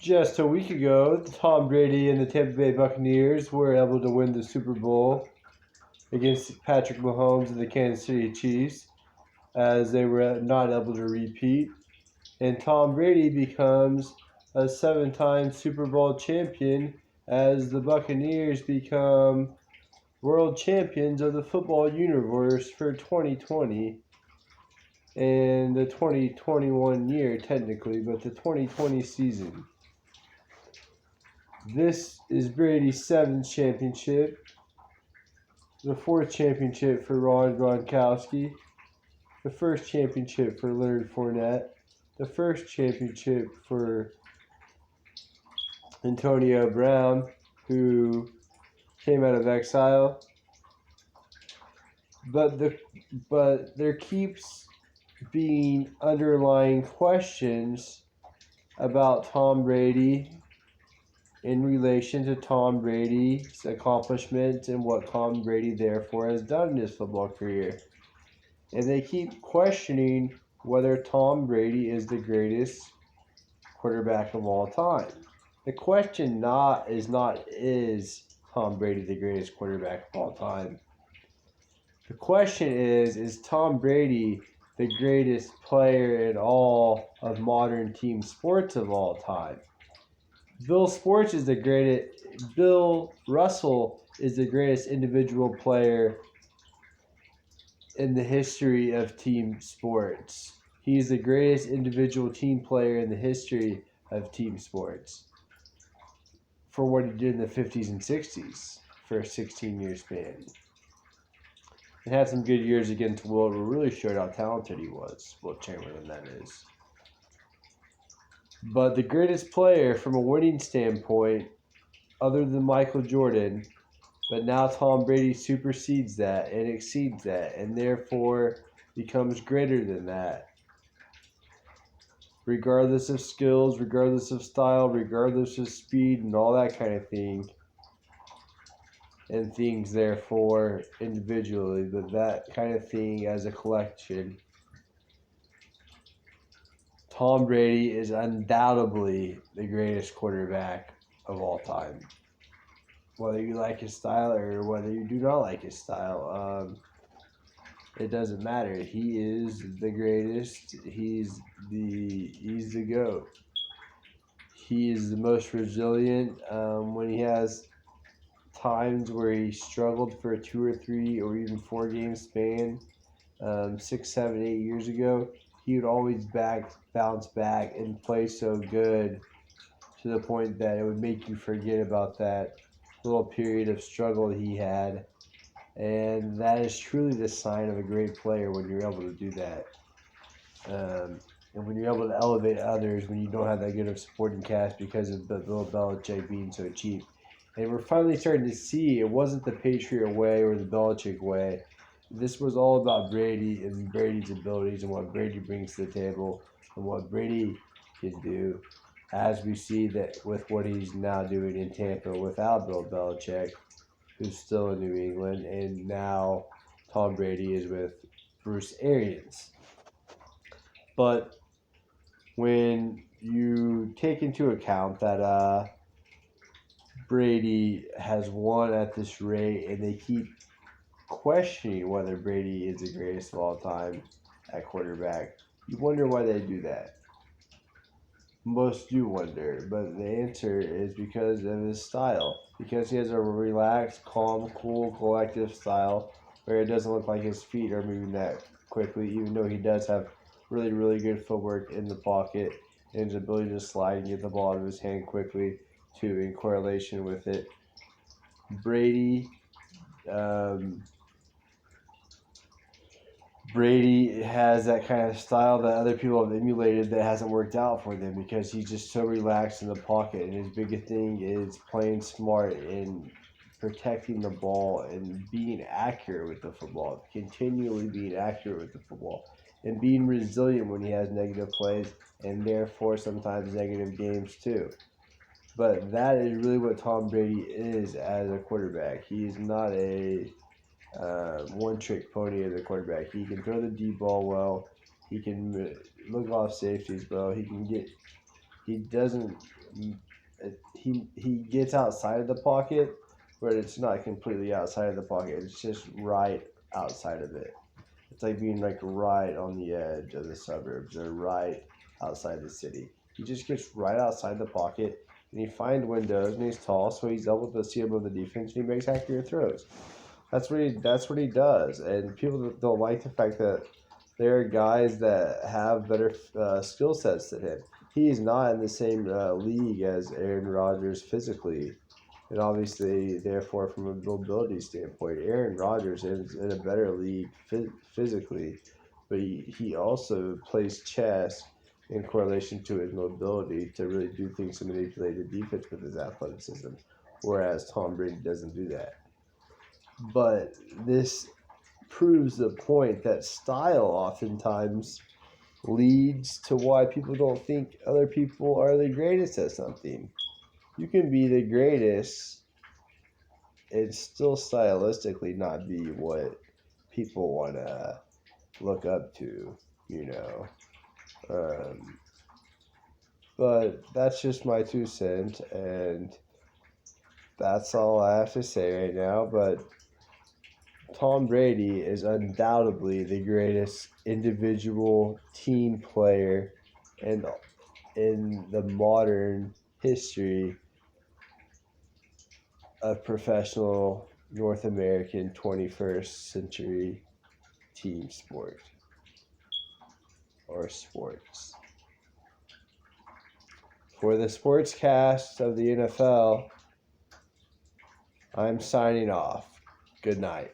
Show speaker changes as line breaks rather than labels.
Just a week ago, Tom Brady and the Tampa Bay Buccaneers were able to win the Super Bowl against Patrick Mahomes and the Kansas City Chiefs, as they were not able to repeat. And Tom Brady becomes a 7-time Super Bowl champion as the Buccaneers become world champions of the football universe for 2020 and the 2021 year, technically, but the 2020 season. This is Brady's 7th championship, the 4th championship for Ron Gronkowski, the 1st championship for Leonard Fournette, the 1st championship for Antonio Brown, who came out of exile. But there keeps being underlying questions about Tom Brady in relation to Tom Brady's accomplishments and what Tom Brady therefore has done in his football career. And they keep questioning whether Tom Brady is the greatest quarterback of all time. The question is Tom Brady the greatest quarterback of all time? The question is Tom Brady the greatest player in all of modern team sports of all time? Bill Russell is the greatest individual player in the history of team sports. He's the greatest individual team player in the history of team sports for what he did in the 50s and 60s for a 16-year span. He had some good years against Wilt, who really showed how talented he was. Wilt Chamberlain, that is. But the greatest player from a winning standpoint, other than Michael Jordan, but now Tom Brady supersedes that and exceeds that, and therefore becomes greater than that. Regardless of skills, regardless of style, regardless of speed, and all that kind of thing. And things, therefore, individually, but that kind of thing as a collection. Tom Brady is undoubtedly the greatest quarterback of all time. Whether you like his style or whether you do not like his style, it doesn't matter. He is the greatest. He's the GOAT. He is the most resilient. When he has times where he struggled for a 2 or 3 or even 4 game span, 6, 7, 8 years ago, he would always bounce back and play so good to the point that it would make you forget about that little period of struggle he had. And that is truly the sign of a great player when you're able to do that. And when you're able to elevate others when you don't have that good of supporting cast because of Bill Belichick being so cheap. And we're finally starting to see it wasn't the Patriot way or the Belichick way. This was all about Brady and Brady's abilities and what Brady brings to the table and what Brady can do, as we see that with what he's now doing in Tampa without Bill Belichick, who's still in New England, and now Tom Brady is with Bruce Arians. But when you take into account that Brady has won at this rate and they keep questioning whether Brady is the greatest of all time at quarterback, you wonder why they do that. Most do wonder, but the answer is because of his style. Because he has a relaxed, calm, cool, collective style where it doesn't look like his feet are moving that quickly, even though he does have really, really good footwork in the pocket and his ability to slide and get the ball out of his hand quickly, too, in correlation with it. Brady has that kind of style that other people have emulated that hasn't worked out for them because he's just so relaxed in the pocket, and his biggest thing is playing smart and protecting the ball and being accurate with the football, continually being accurate with the football, and being resilient when he has negative plays and therefore sometimes negative games too. But that is really what Tom Brady is as a quarterback. He is not a one-trick pony as a quarterback. He can throw the deep ball well. He can look off safeties well. He doesn't he gets outside of the pocket, but it's not completely outside of the pocket. It's just right outside of it. It's like being like right on the edge of the suburbs or right outside the city. He just gets right outside the pocket and he finds windows and he's tall, so he's able to see above the defense and he makes accurate throws. That's what he does, and people don't like the fact that there are guys that have better skill sets than him. He's not in the same league as Aaron Rodgers physically, and obviously, therefore, from a mobility standpoint, Aaron Rodgers is in a better league physically, but he also plays chess in correlation to his mobility to really do things to manipulate the defense with his athleticism, whereas Tom Brady doesn't do that. But this proves the point that style oftentimes leads to why people don't think other people are the greatest at something. You can be the greatest and still stylistically not be what people want to look up to, you know. Um, but that's just my 2 cents, and that's all I have to say right now. But Tom Brady is undoubtedly the greatest individual team player in the modern history of professional North American 21st century team sport or sports. For the sportscast of the NFL, I'm signing off. Good night.